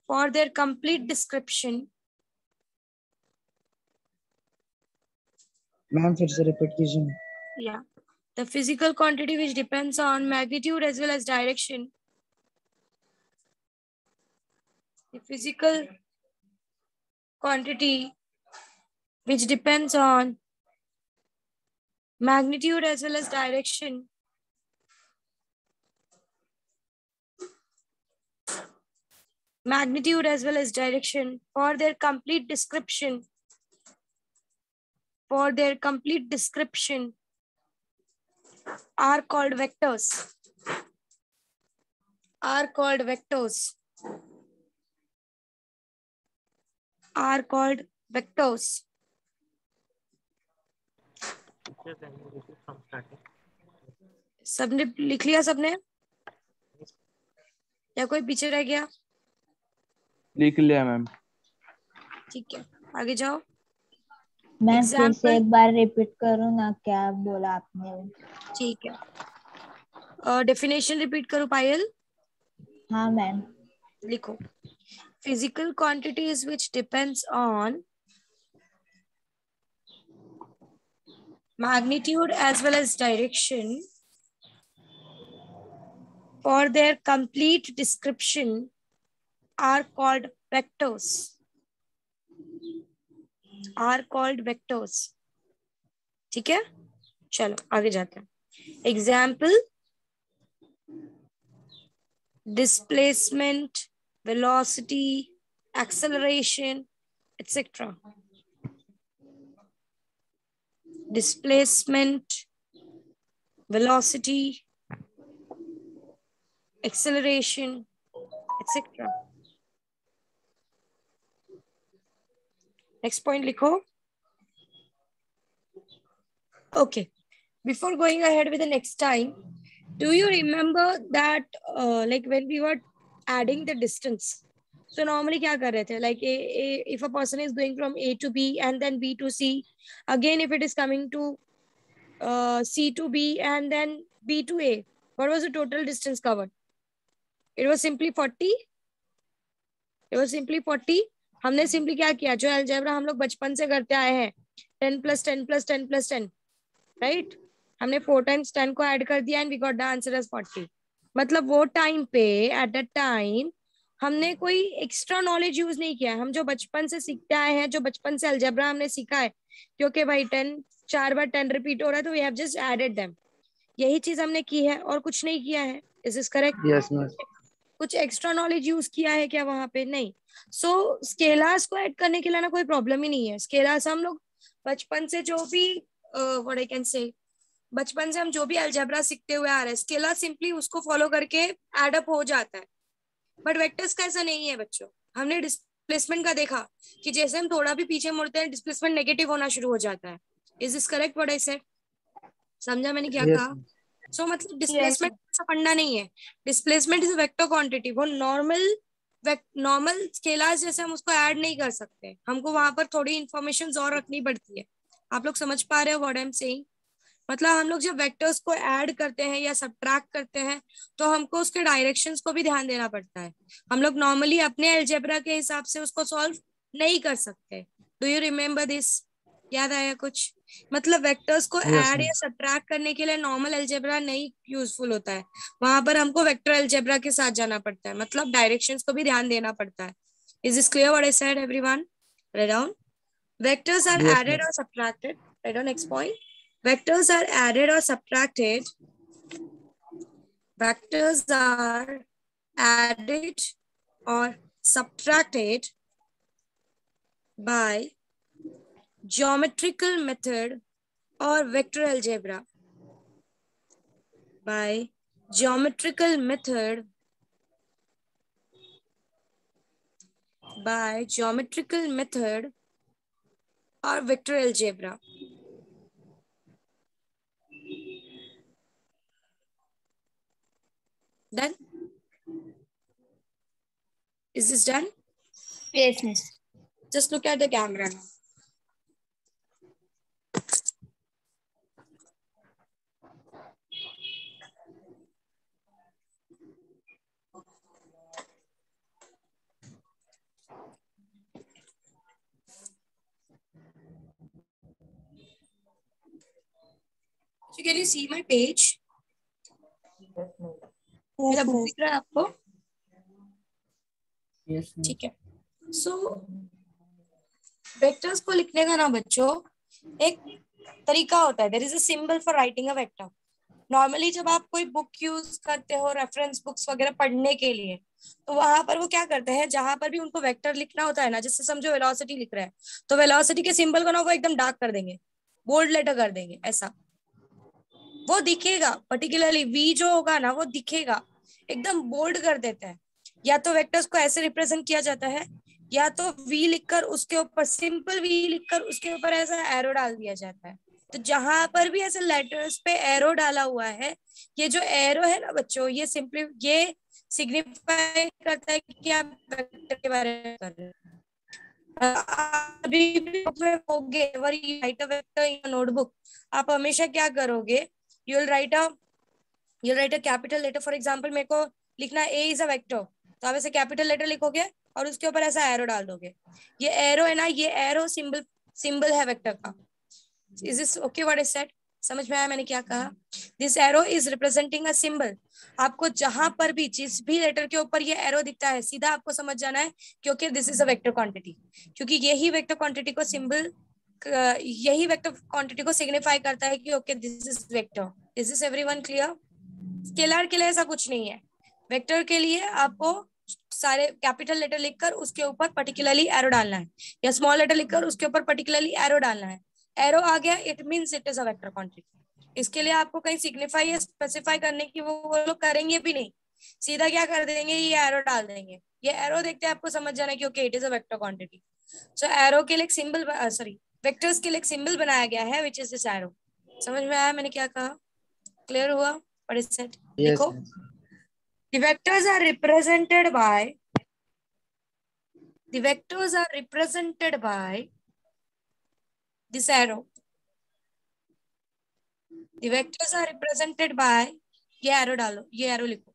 For their complete description. Ma'am फिर से repeat कीजिए. Yeah. The physical quantity which depends on magnitude as well as direction. The physical quantity which depends on magnitude as well as direction. Magnitude as well as direction. For their complete description. For their complete description are called vectors. Are called vectors. Are called vectors. सबने लिख लिया सबने या कोई पीछे रह गया? लिख लिया मैम. ठीक है आगे जाओ. मैं फिर से Example. एक बार रिपीट करूँ ना, क्या बोला आपने? ठीक है. डेफिनेशन रिपीट करो पायल. हाँ मैम. लिखो. Physical quantities which depends on magnitude as well as direction. For their complete description are called vectors. Are called vectors. ठीक है चलो आगे जाते हैं. Example. Displacement, velocity, acceleration, etc. Displacement, velocity, acceleration, etc. Next point लिखो. Okay. Before going ahead with the next time, do you remember that like when we were adding the distance? So normally क्या कर रहे थे? Like if a person is going from A to B and then B to C, again if it is coming to C to B and then B to A, what was the total distance covered? It was simply 40. It was simply 40. हमने simply क्या किया? जो algebra हम लोग बचपन से करते आए हैं, 10 plus 10 plus 10 plus 10, right? हमने 4 times 10 को ऐड कर दिया and we got the answer as 40. मतलब वो टाइम पे at that time हमने कोई एक्स्ट्रा नॉलेज यूज नहीं किया. हम जो बचपन से सीखते आए हैं, जो बचपन से अलजेब्रा हमने सीखा है, क्योंकि भाई 10 4 बार 10 रिपीट हो रहा है तो we have just added them. यही चीज हमने की है और कुछ नहीं किया है. Is this correct? Yes ma'am. कुछ एक्स्ट्रा नॉलेज यूज किया है क्या वहां पे? नहीं. सो स्केलर्स को ऐड करने के लिए ना कोई प्रॉब्लम ही नहीं है. स्केलर्स हम लोग बचपन से जो भी व्हाट आई कैन से बचपन से हम जो भी अलजेब्रा सीखते हुए आ रहे हैं, स्केलर सिंपली उसको फॉलो करके एड अप हो जाता है. बट वेक्टर्स का ऐसा नहीं है बच्चों. हमने डिस्प्लेसमेंट का देखा कि जैसे हम थोड़ा भी पीछे मुड़ते हैं डिस्प्लेसमेंट नेगेटिव होना शुरू हो जाता है. Is this correct what I said? समझा मैंने क्या Yes, कहा? सो मतलब डिस्प्लेसमेंट ऐसा फंडा नहीं है. Displacement is vector quantity. वो नॉर्मल स्केलर्स जैसे हम उसको ऐड नहीं कर सकते. हमको वहां पर थोड़ी इंफॉर्मेशन और रखनी पड़ती है. आप लोग समझ पा रहे हो व्हाट आई एम सेइंग? मतलब हम लोग जब वेक्टर्स को ऐड करते हैं या सब्ट्रैक्ट करते हैं तो हमको उसके डायरेक्शंस को भी ध्यान देना पड़ता है. हम लोग नॉर्मली अपने अलजेब्रा के हिसाब से उसको सॉल्व नहीं कर सकते. Do you remember this? याद आया कुछ? मतलब वेक्टर्स को Yes, ऐड ma'am. या सब्ट्रैक्ट करने के लिए नॉर्मल अलजेब्रा नहीं यूजफुल होता है. वहां पर हमको वेक्टर अलजेब्रा के साथ जाना पड़ता है. मतलब डायरेक्शंस को भी ध्यान देना पड़ता है. Is this clear what I said everyone? Write down. Vectors are Yes, added ma'am. or subtracted. Right on, next point. Vectors are added or subtracted. Vectors are added or subtracted by geometrical method or vector algebra. By geometrical method. By geometrical method or vector algebra. Done? Is this done? Yes, miss. Just look at the camera now. Can you see my page? मेरा book दिख रहा है आपको? ठीक है। सो vectors को लिखने का ना बच्चों एक तरीका होता है। There is a symbol for writing a vector. Normally जब आप कोई बुक यूज करते हो रेफरेंस बुक्स वगैरह पढ़ने के लिए, तो वहां पर वो क्या करते हैं, जहां पर भी उनको वेक्टर लिखना होता है ना, जैसे समझो वेलोसिटी लिख रहे हैं, तो वेलोसिटी के सिंबल को ना वो एकदम डार्क कर देंगे, बोल्ड लेटर कर देंगे, ऐसा वो दिखेगा। पर्टिकुलरली वी जो होगा ना वो दिखेगा, एकदम बोल्ड कर देते हैं। या तो वेक्टर्स को ऐसे रिप्रेजेंट किया जाता है, या तो वी लिखकर उसके ऊपर सिंपल वी लिखकर उसके ऊपर ऐसा एरो डाल दिया जाता है। तो जहां पर भी ऐसे लेटर्स पे एरो डाला हुआ है, ये जो एरो है ना बच्चों, ये सिंपली ये सिग्निफाई करता है कि आप वेक्टर के बारे में कर रहे हैं। अभी भी write a vector in notebook, आप हमेशा क्या करोगे, you will write a capital letter. For example मेरे को लिखना ए इज अ वेक्टर, तो आप ऐसे कैपिटल लेटर लिखोगे और उसके ऊपर ऐसा एरो डाल दोगे। ये एरो है ना, ये एरो सिंबल है वेक्टर का। Is this okay what I said? समझ में आया मैंने क्या कहा? This arrow is representing a symbol. आपको जहां पर भी जिस भी लेटर के ऊपर ये एरो दिखता है, सीधा आपको समझ जाना है क्योंकि this is a vector quantity, क्योंकि यही वेक्टर क्वांटिटी को सिंबल, यही वेक्टर क्वांटिटी को सिग्निफाई करता है कि okay this is vector. Is this everyone clear? Scalar के लिए ऐसा कुछ नहीं है। वेक्टर के लिए आपको सारे कैपिटल लेटर लिखकर उसके ऊपर पर्टिकुलरली एरो डालना है, या स्मॉल लेटर लिखकर उसके ऊपर पर्टिकुलरली एरो डालना है। एरो आ गया, it means it is a vector quantity. इसके लिए आपको कहीं सिग्निफाई या स्पेसिफाई करने की वो लोग करेंगे भी नहीं, सीधा क्या कर देंगे, ये एरो डाल देंगे। ये एरो देखते हैं आपको समझ जाना कि okay it is a vector quantity. So arrow के लिए एक सिंबल, सॉरी वेक्टर्स के लिए एक सिंबल बनाया गया है विच इज दिस एरो। समझ में आया मैंने क्या कहा? क्लियर हुआ व्हाट इज सेड? देखो, the vectors are represented by this arrow. The vectors are represented by, ये arrow डालो, ये arrow लिखो।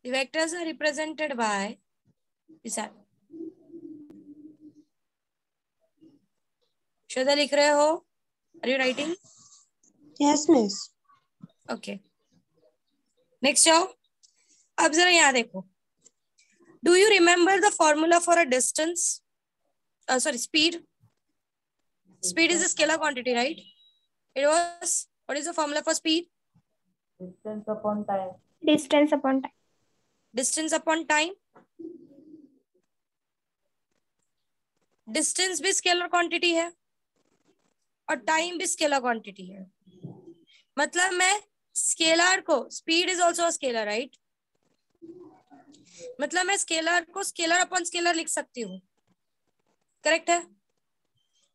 The vectors are represented by this arrow. श्रद्धा लिख रहे हो? Are you writing? Yes, miss. Okay. Next जाओ। अब जरा यहाँ देखो। Do you remember the formula for a distance? Sorry, speed. Speed is a scalar quantity, right? It was, what is the formula for speed? Distance upon time. Distance upon time. Distance upon time. Distance भी scalar quantity है और time भी scalar quantity है। मतलब मैं scalar को, speed is also scalar, right? मतलब मैं स्केलर को स्केलर अपॉन स्केलर लिख सकती हूँ, करेक्ट है?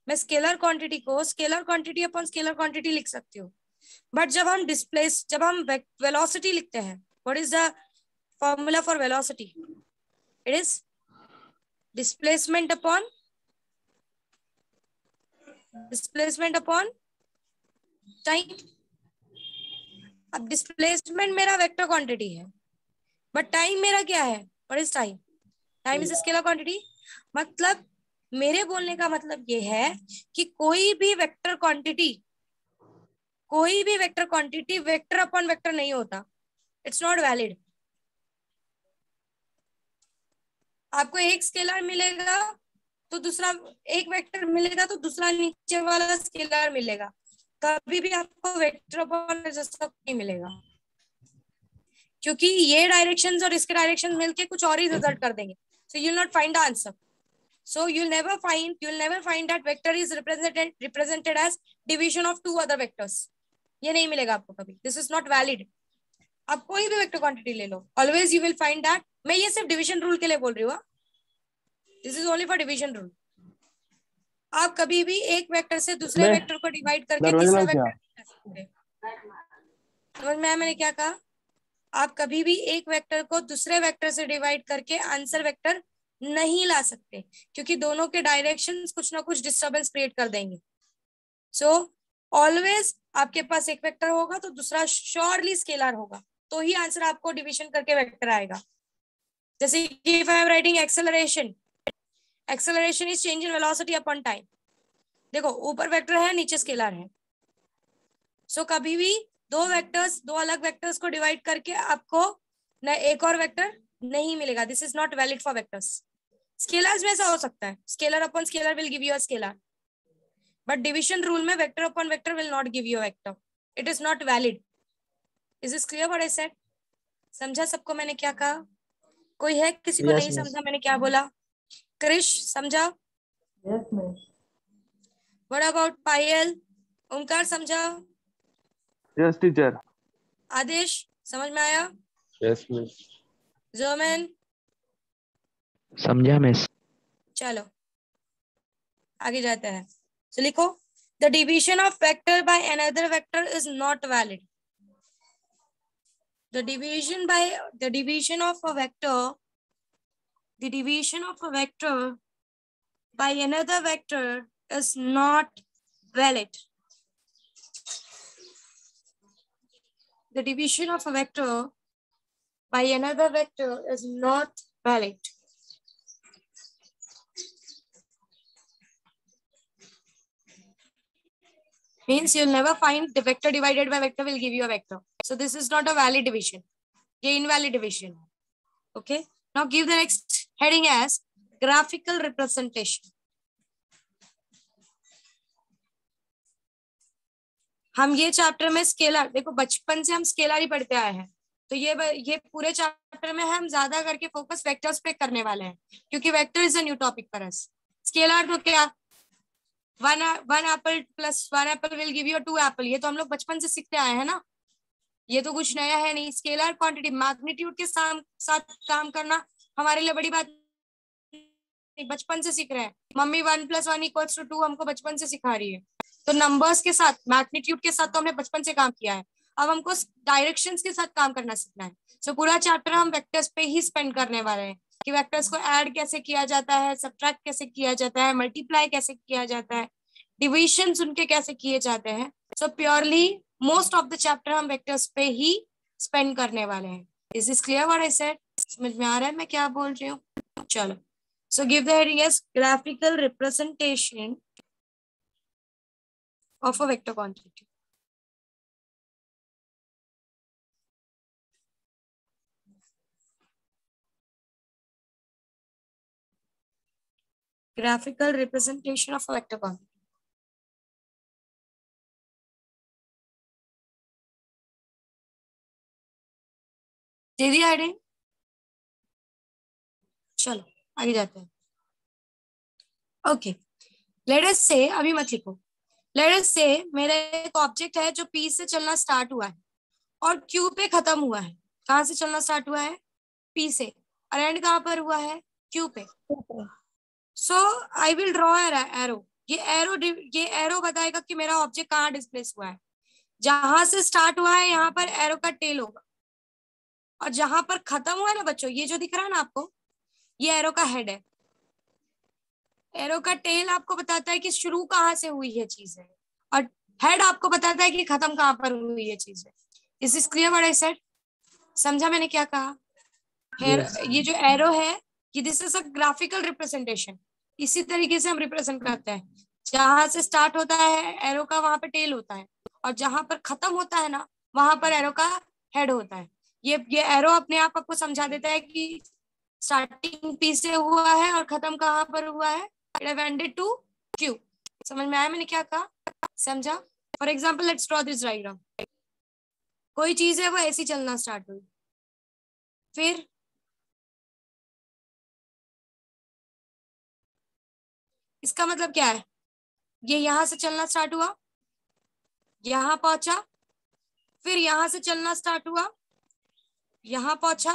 मैं स्केलर क्वांटिटी को scalar quantity upon scalar quantity लिख सकती हूँ। बट जब हम वेलोसिटी लिखते हैं, what is the formula for velocity? It is displacement upon time. अब डिस्प्लेसमेंट मेरा वेक्टर क्वांटिटी है, बट टाइम मेरा क्या है? What is time? Time is scalar quantity. मतलब मेरे बोलने का मतलब ये है कि कोई भी vector quantity vector upon vector नहीं होता। It's not valid. आपको एक स्केलर मिलेगा तो दूसरा, एक वेक्टर मिलेगा तो दूसरा नीचे वाला स्केलर मिलेगा, कभी भी आपको वेक्टर अपॉन जैसा नहीं मिलेगा, क्योंकि ये डायरेक्शंस और इसके डायरेक्शन मिलके कुछ और ही रिजल्ट कर देंगे। So you will not find the answer. So you'll never find that vector is represented as division of two other vectors. ये नहीं मिलेगा आपको कभी। This is not valid. आप कोई भी वेक्टर क्वांटिटी ले लो, always you will find that। मैं ये सिर्फ डिवीजन रूल के लिए बोल रही हूँ। This is only for division rule. आप कभी भी एक वेक्टर से दूसरे वेक्टर को डिवाइड करके तीसरा वेक्टर, समझ में आया मैंने क्या कहा? आप कभी भी एक वेक्टर को दूसरे वेक्टर से डिवाइड करके आंसर वेक्टर नहीं ला सकते, क्योंकि दोनों के डायरेक्शंस कुछ ना कुछ डिस्टर्बेंस क्रिएट कर देंगे। सो ऑलवेज आपके पास एक वेक्टर होगा तो दूसरा श्योरली स्केलर होगा, तो ही आंसर आपको डिवीजन करके वेक्टर आएगा। जैसे कि if I am writing acceleration is change in velocity upon time. देखो ऊपर वेक्टर है, नीचे स्केलर है, सो कभी भी दो अलग वेक्टर्स को डिवाइड करके आपको न एक और वेक्टर नहीं मिलेगा. This is not valid for vectors. Scalars में ऐसा हो सकता है, scalar upon scalar will give you a scalar, but division rule में vector upon vector will not give you a vector. It is not valid. Is this clear what I said? समझा सबको मैंने क्या कहा? कोई है किसी को नहीं समझा मैंने क्या बोला? क्रिश समझा? Yes, miss. What about Payal? Omkar समझा? Yes teacher. आदेश समझ में आया? Yes miss. जर्मन? समझा मिस. चलो आगे जाते हैं. सो लिखो, the division of vector by another vector is not valid. The division of a vector by another vector is not valid. The division of a vector by another vector is not valid. Means you'll never find the vector divided by vector will give you a vector. So this is not a valid division. ये invalid division. Okay. Now give the next heading as graphical representation. हम ये chapter में scalar, देखो बचपन से हम scalar ही पढ़ते आए हैं, तो ये पूरे चैप्टर में हम ज्यादा करके फोकस वेक्टर्स पे करने वाले हैं, क्योंकि vector is a new topic for us. Scalar तो क्या, one Apple plus one Apple will give you 2 Apple, ये तो हम लोग बचपन से सीखते आए हैं ना, ये तो कुछ नया है नहीं. स्केलर क्वांटिटी मैग्नीट्यूड के साथ काम करना हमारे लिए बड़ी बात बचपन से सीख रहे हैं. मम्मी 1 + 1 = 2 हमको बचपन से सिखा रही है, तो नंबर्स के साथ मैग्नीट्यूड के साथ तो हमने बचपन से काम किया है. अब हमको डायरेक्शंस के साथ काम करना सीखना है. सो पूरा चैप्टर हम वेक्टर्स पे ही स्पेंड करने वाले हैं कि वेक्टर्स को ऐड कैसे किया जाता है, सब्ट्रैक्ट कैसे किया जाता है, मल्टीप्लाई कैसे किया जाता है, डिविजन्स उनके कैसे किए जाते हैं. So purely most of the chapter हम वेक्टर्स पे ही स्पेंड करने वाले हैं. Is this clear what I said? समझ में आ रहा है मैं क्या बोल रही हूँ? चलो, so give the heading as graphical representation of a vector quantity. Graphical representation of a vector quantity. दे दिया हेडिंग? चलो आगे जाते हैं. ओके, लेट अस से, अभी मत लिखो. लेट अस से मेरा एक ऑब्जेक्ट है जो P से चलना स्टार्ट हुआ है और Q पे खत्म हुआ है. कहाँ से चलना स्टार्ट हुआ है? P से. और एंड कहाँ पर हुआ है? Q पे. सो आई विल ड्रॉ एरो. ये एरो बताएगा कि मेरा ऑब्जेक्ट कहाँ डिस्प्लेस हुआ है. जहां से स्टार्ट हुआ है यहाँ पर एरो का टेल होगा, और जहां पर खत्म हुआ है ना बच्चों, ये जो दिख रहा है ना आपको, ये एरो का हेड है. एरो का टेल आपको बताता है कि शुरू कहाँ से हुई है चीज है, और हेड आपको बताता है कि खत्म कहाँ पर हुई है चीज है. Is this clear what I said? समझा मैंने क्या कहा? ये जो एरो है, ये this is a graphical representation. इसी तरीके से हम रिप्रेजेंट करते हैं. जहां से स्टार्ट होता है एरो का, वहां पर टेल होता है, और जहां पर खत्म होता है ना, वहां पर एरो का हेड होता है. ये एरो अपने आप आपको समझा देता है कि स्टार्टिंग P से हुआ है और खत्म कहाँ पर हुआ है. It have ended to Q. समझ में आया मैंने क्या कहा? समझा? For example let's draw this diagram. कोई चीज है वो ऐसी चलना स्टार्ट हुई, फिर इसका मतलब क्या है? ये यहां से चलना स्टार्ट हुआ, यहां पहुंचा, फिर यहां से चलना स्टार्ट हुआ, यहां पहुंचा,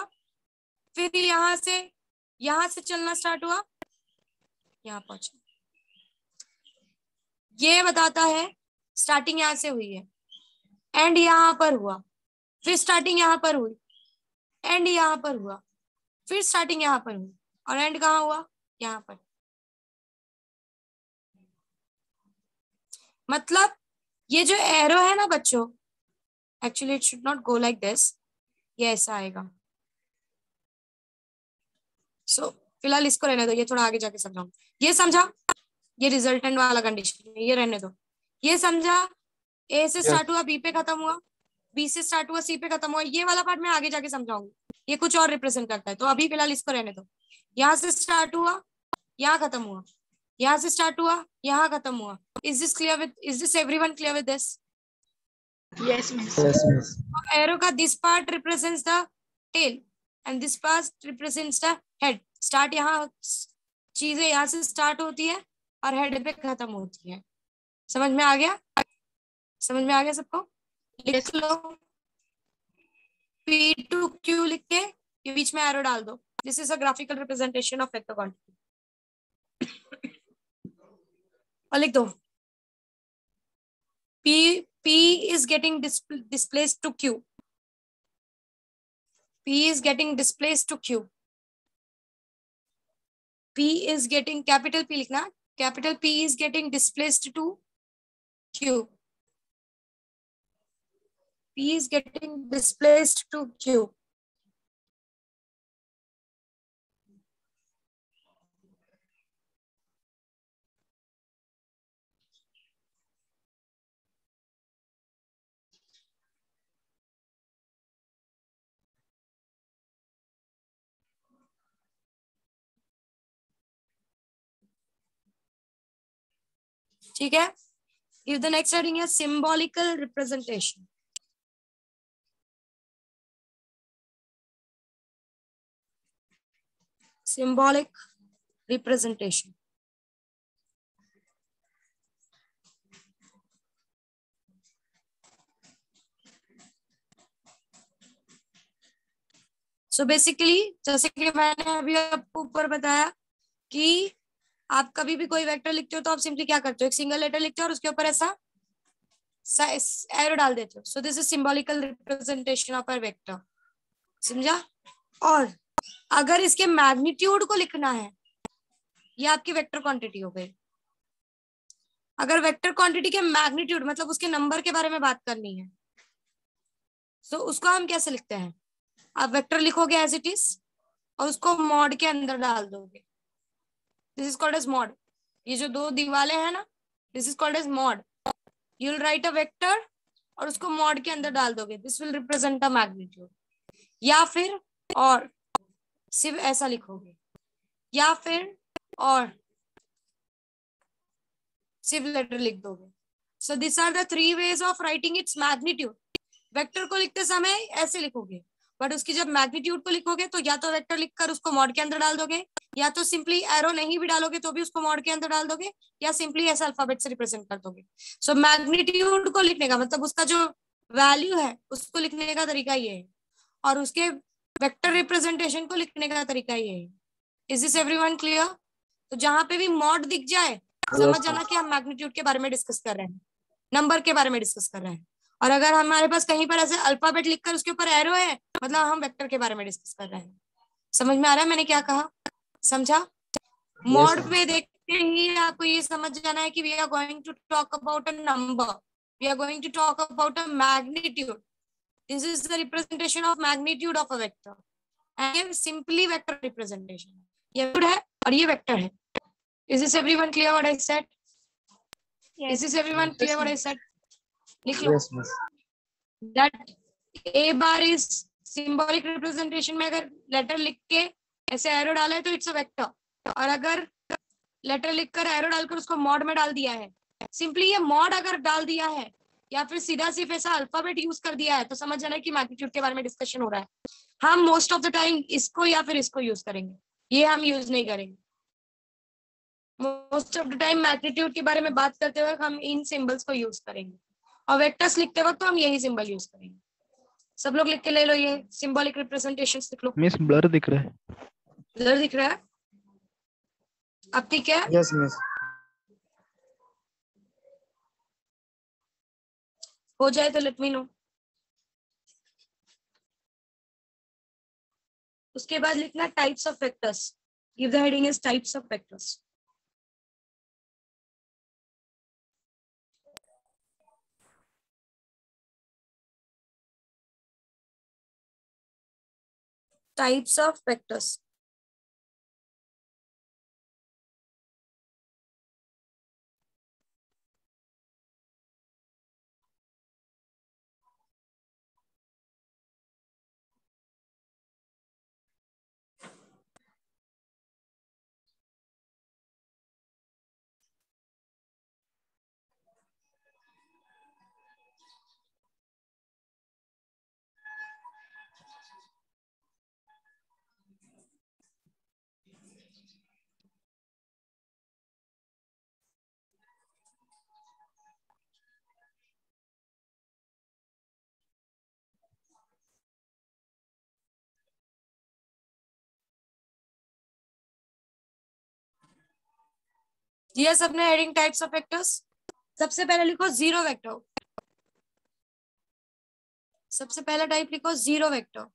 फिर यहां से चलना स्टार्ट हुआ, यहां पहुंचा. ये बताता है स्टार्टिंग यहां से हुई है, एंड यहां पर हुआ, फिर स्टार्टिंग यहां पर हुई, एंड यहां पर हुआ, फिर स्टार्टिंग यहां पर हुई, और एंड कहाँ हुआ? यहां पर. मतलब ये जो एरो है ना बच्चों, actually it should not go like this, ये ऐसा आएगा. सो फिलहाल इसको रहने दो, ये थोड़ा आगे जाके समझाऊं. ये समझा? ये रिजल्टेंट वाला कंडीशन है, ये रहने दो. ये समझा ए से स्टार्ट हुआ बी पे खत्म हुआ, बी से स्टार्ट हुआ सी पे खत्म हुआ। ये वाला पार्ट मैं आगे जाके समझाऊंगी, ये कुछ और रिप्रेजेंट करता है, तो अभी फिलहाल इसको रहने दो। यहाँ से स्टार्ट हुआ, यहाँ खत्म हुआ, यहाँ से स्टार्ट हुआ, यहाँ खत्म हुआ। Is this everyone clear with this? Yes, miss. Yes, miss. Arrow का this part represents the tail and this part represents the head. Start यहाँ चीजें यहाँ से स्टार्ट होती है और हेड पे खत्म होती है। समझ में आ गया? समझ में आ गया सबको? लिख लो P to Q लिख के ये बीच में एरो डाल दो। This is a graphical representation of vector quantity. और लिख दो P is getting displaced to Q. P is getting displaced to Q. P is getting, capital P लिखना, capital P is getting displaced to Q. P is getting displaced to Q. ठीक है? If the next heading is symbolical representation. Symbolic representation. So basically जैसे कि मैंने अभी आपको ऊपर बताया कि आप कभी भी कोई वेक्टर लिखते हो तो आप सिंपली क्या करते हो, एक सिंगल लेटर लिखते हो और उसके ऊपर ऐसा एरो डाल देते हो। So this is symbolical representation of a vector. समझा? और अगर इसके मैग्नीट्यूड को लिखना है, ये आपकी वेक्टर क्वांटिटी हो गई। अगर वेक्टर क्वांटिटी के मैग्नीट्यूड मतलब उसके नंबर के बारे में बात करनी है, तो उसको हम कैसे लिखते हैं? आप वेक्टर लिखोगे एज इट इज और उसको मॉड के अंदर डाल दोगे। This is called as mod. ये जो दो दीवारें हैं ना, this is called as mod. You will write a vector और उसको मॉड के अंदर डाल दोगे, this will represent a magnitude. या फिर और सिर्फ ऐसा लिखोगे, या फिर और सिर्फ लेटर लिख दोगे। So this are the three ways of writing its magnitude. Vector को लिखते समय ऐसे लिखोगे, बट उसकी जब मैग्नीट्यूड को लिखोगे तो या तो वेक्टर लिखकर उसको मॉड के अंदर डाल दोगे, या तो सिंपली एरो नहीं भी डालोगे तो भी उसको मॉड के अंदर डाल दोगे, या सिंपली ऐसा अल्फाबेट से रिप्रेजेंट कर दोगे। सो मैग्नीट्यूड को लिखने का मतलब उसका जो वैल्यू है उसको लिखने का तरीका ये है, और उसके वेक्टर रिप्रेजेंटेशन को लिखने का तरीका ये है। Is this everyone clear? तो जहां पे भी मॉड दिख जाए समझ जाना कि हम मैग्नीट्यूड के बारे में डिस्कस कर रहे हैं, नंबर के बारे में डिस्कस कर रहे हैं। और अगर हमारे पास कहीं पर ऐसे अल्फाबेट लिखकर उसके ऊपर एरो है, मतलब हम वेक्टर के बारे में डिस्कस कर रहे हैं। समझ में आ रहा है मैंने क्या कहा? समझा? मॉड पे देखते ही आपको ये समझ जाना है कि we are going to talk about a number, we are going to talk about a magnitude. This is the representation of magnitude of a vector, and ये सिंपली वेक्टर रिप्रेजेंटेशन। ये है और ये वेक्टर है। Is this everyone clear what I said? Is this everyone clear what I said? लिख लो that A bar is symbolic representation में अगर लेटर लिख के ऐसे एरो डाला है तो इट्स अ वेक्टर, और अगर लेटर लिखकर एरो डालकर उसको मॉड में डाल दिया है, सिंपली ये मॉड अगर डाल दिया है या फिर सीधा सिर्फ ऐसा अल्फाबेट यूज कर दिया है तो समझ जाना कि मैग्नीट्यूड के बारे में डिस्कशन हो रहा है। हम मोस्ट ऑफ द टाइम इसको या फिर इसको यूज करेंगे, ये हम यूज नहीं करेंगे। Most of the time magnitude के बारे में बात करते वक्त हम इन सिंबल्स को यूज करेंगे, और वेक्टर्स लिखते वक्त तो हम यही सिंबल यूज करेंगे। सब लोग लिख के ले लो, ये सिंबॉलिक रिप्रेजेंटेशंस लिख लो। मिस ब्लर दिख रहा है। ब्लर दिख रहा है? अब ठीक है? Yes miss. हो जाए तो लेट मी नो। उसके बाद लिखना types of vectors. Give the heading is types of vectors. Types of vectors. दिया सबने हेडिंग टाइप्स ऑफ वेक्टर्स। सबसे पहले लिखो जीरो वेक्टर। सबसे पहला टाइप लिखो zero vector.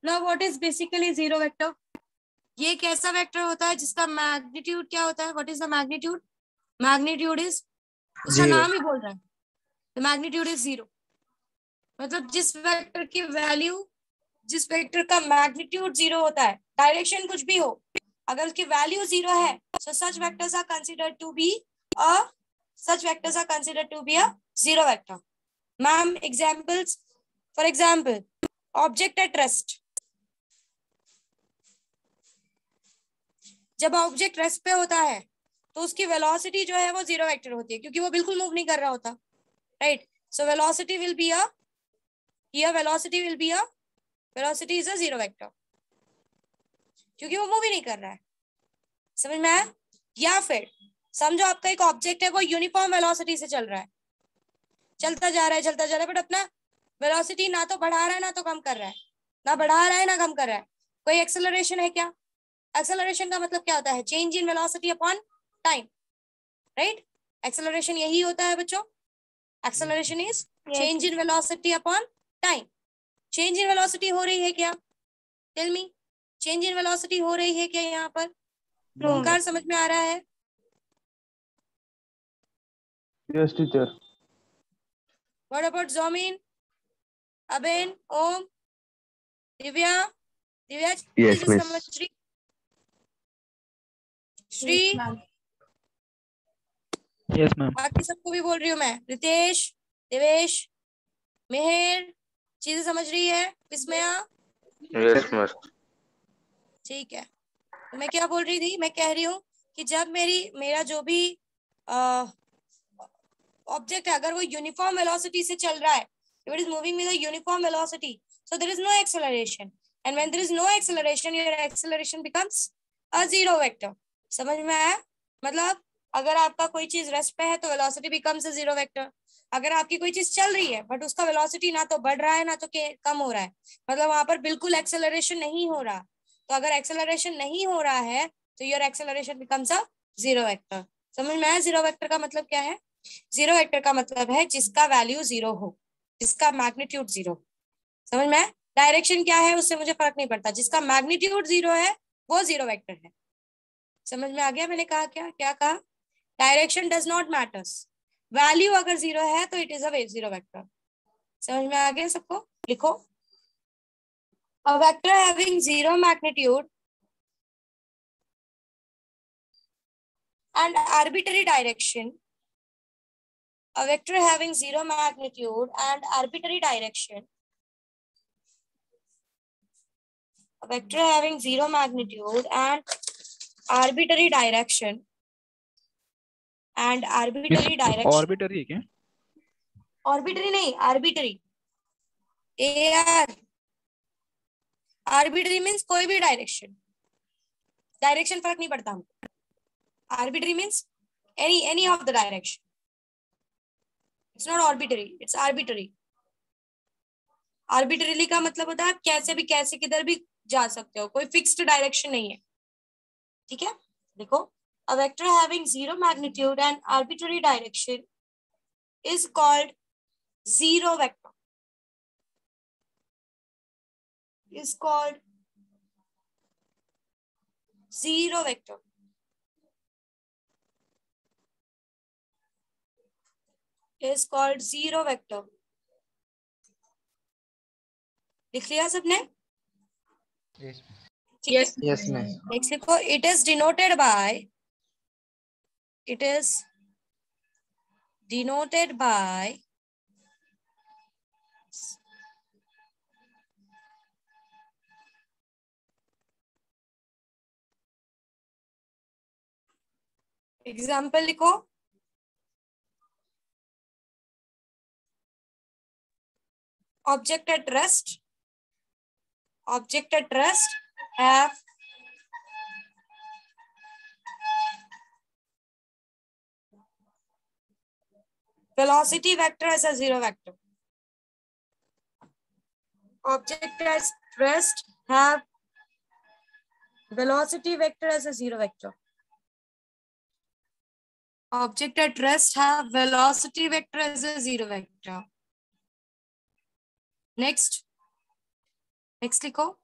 Now what is basically zero vector? ये एक ऐसा वेक्टर होता है जिसका मैग्नीट्यूड क्या होता है? What is the magnitude? Magnitude is, उसका नाम ही बोल रहा है, द मैग्नीट्यूड इज जीरो। मतलब जिस वेक्टर की वैल्यू, जिस वेक्टर का मैग्नीट्यूड जीरो होता है, डायरेक्शन कुछ भी हो, अगर उसकी वैल्यू जीरो है, so such vectors are considered to be a such vectors are considered to be a zero vector. Ma'am, examples. For example, object at rest. जब ऑब्जेक्ट रेस्ट पे होता है तो उसकी वेलोसिटी जो है वो जीरो वेक्टर होती है, क्योंकि वो बिल्कुल मूव नहीं कर रहा होता, right? So velocity will be a, here velocity will be a, velocity is a zero vector, क्योंकि वो मूव ही नहीं कर रहा है। समझ में आया? या फिर समझो आपका एक ऑब्जेक्ट है, वो यूनिफॉर्म वेलोसिटी से चल रहा है, चलता जा रहा है, बट अपना वेलोसिटी ना तो बढ़ा रहा है ना तो कम कर रहा है, ना बढ़ा रहा है ना कम कर रहा है। कोई एक्सेलरेशन है क्या? एक्सेलरेशन का मतलब क्या होता है? Change in velocity upon time, right? Acceleration यही होता है बच्चों। Acceleration is change in velocity upon time. Change in velocity हो रही है क्या? Tell me, change in velocity हो रही है क्या यहाँ पर? ओमकार, समझ में आ रहा है? Yes, teacher. What about Zomin, Abin, Om, Divya? Divya Yes, चीजें miss. समझ रही? श्री? Yes, ma'am. बाकी सबको भी बोल रही हूँ मैं, रितेश, देवेश, मेहर, चीजें समझ रही है? विस्मया? Yes, miss. ठीक है। तो मैं क्या बोल रही थी? मैं कह रही हूँ कि जब मेरा जो भी ऑब्जेक्ट है, अगर वो यूनिफॉर्म वेलोसिटी से चल रहा है, if it is moving with a uniform velocity, so there is no acceleration, and when there is no acceleration, your acceleration becomes a zero vector. समझ में आया? मतलब अगर आपका कोई चीज रेस्ट पे है तो velocity becomes a zero vector. अगर आपकी कोई चीज चल रही है बट उसका वेलोसिटी ना तो बढ़ रहा है ना तो कम हो रहा है, मतलब वहां पर बिल्कुल एक्सेलरेशन नहीं हो रहा, तो अगर एक्सेलरेशन नहीं हो रहा है तो your acceleration becomes a zero vector. समझ में आया? जीरो वेक्टर का मतलब क्या है? जीरो वेक्टर का मतलब है जिसका वैल्यू जीरो हो, जिसका मैग्नीट्यूड जीरो। समझ में? डायरेक्शन क्या है उससे मुझे फर्क नहीं पड़ता, जिसका मैग्नीट्यूड जीरो है वो जीरो वेक्टर है। समझ में आ गया मैंने कहा क्या? क्या कहा? Direction does not matters, value अगर जीरो है तो it is a zero vector. समझ में आ गया सबको? लिखो, a vector having zero magnitude and arbitrary direction, a vector having zero magnitude and arbitrary direction, a vector having zero magnitude and arbitrary direction and arbitrary Miss, direction, arbitrary है क्या? arbitrary नहीं, arbitrary, AR, arbitrary means कोई भी direction, direction फर्क नहीं पड़ता हमको, arbitrary means any of the direction, it's not arbitrary, it's arbitrary. Arbitrarily का मतलब होता है आप कैसे भी कैसे किधर भी जा सकते हो, कोई फिक्स्ड डायरेक्शन नहीं है, ठीक है? देखो, a vector having zero magnitude and arbitrary direction is called zero vector, is called zero vector, is called zero vector. लिख लिया सबने? Yes. Yes, miss. नेक्स्ट लिखो, it is denoted by, it is denoted by example लिखो, object at rest, object at rest have velocity vector as a zero vector. Object rest have velocity vector as a zero vector. Object at rest have velocity vector as a zero vector. Next लिखो.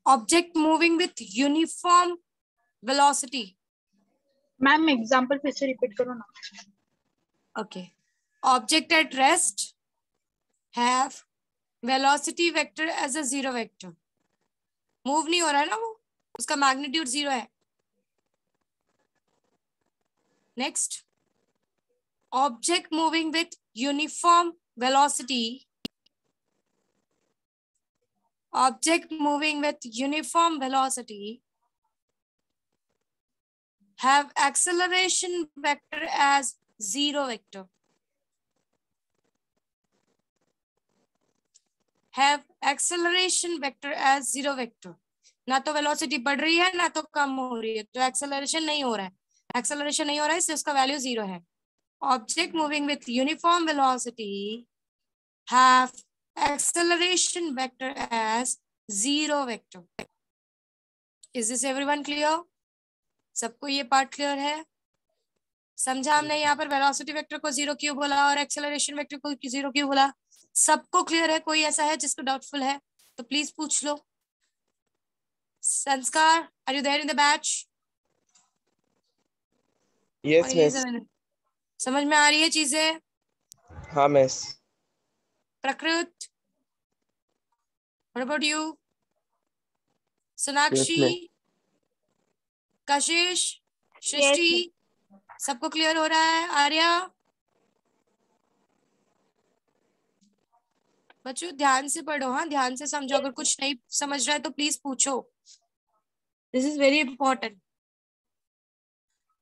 Object moving with uniform velocity. Ma'am example फिर से repeat करो ना. Okay. Object at rest have velocity vector as a zero vector. Move नहीं हो रहा है ना वो, उसका magnitude zero है. Next. Object moving with uniform velocity. Object moving with uniform velocity have acceleration vector as zero vector. Have acceleration vector as zero vector. ना तो वेलोसिटी बढ़ रही है ना तो कम हो रही है, तो एक्सेलरेशन नहीं हो रहा है. एक्सेलरेशन नहीं हो रहा है इससे उसका वैल्यू जीरो है. Object moving with uniform velocity have acceleration vector as zero vector. Is this everyone clear? सबको ये पार्ट क्लियर है? समझा हमने यहाँ पर वेलोसिटी वेक्टर को जीरो क्यों बोला और एक्सेलरेशन वेक्टर को जीरो क्यों बोला? सबको क्लियर है? कोई ऐसा है जिसको डाउटफुल है तो प्लीज पूछ लो. Sanskar, are you there in the batch? Yes miss. समझ में आ रही है चीजें? हाँ miss. Prakrit, what about you? Sonakshi, Yes, Kashish, सृष्टि, सबको क्लियर हो रहा है? आर्या, बच्चों ध्यान से पढ़ो, हाँ ध्यान से समझो. अगर कुछ नहीं समझ रहा है तो प्लीज पूछो. This is very important.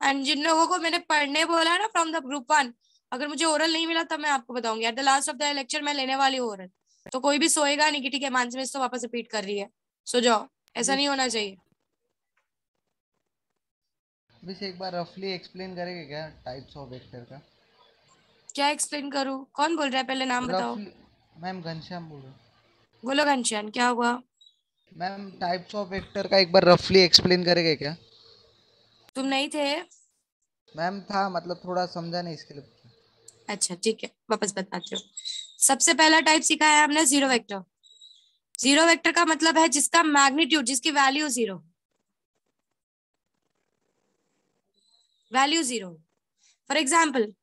And जिन लोगों को मैंने पढ़ने बोला ना फ्रॉम द ग्रुप 1, अगर मुझे ओरल नहीं मिला तब मैं आपको बताऊंगी. At the last of the lecture मैं लेने वाली हूँ ओरल. तो कोई भी सोएगा नहीं कि ठीक है मानसी मिस तो वापस रिपीट कर रही है, सो जाओ. ऐसा नहीं होना चाहिए. मिस एक बार रफली एक्सप्लेन करेंगे क्या टाइप्स ऑफ वेक्टर का? क्या एक्सप्लेन करूँ? कौन बोल रहा है? पहले नाम बताओ. मैम घनश्याम बोल रहा हूँ. बोलो घनश्याम, क्या हुआ? मैम टाइप्स ऑफ वेक्टर का एक बार रफली एक्सप्लेन करेंगे क्या? तुम नहीं थे? मैम था, मतलब थोड़ा समझा नहीं इसके लिए. अच्छा ठीक है, वापस बताती हूँ. सबसे पहला टाइप सीखा है हमने जीरो वेक्टर. जीरो वेक्टर का मतलब है जिसका मैग्नीट्यूड, जिसकी value zero, value zero. For example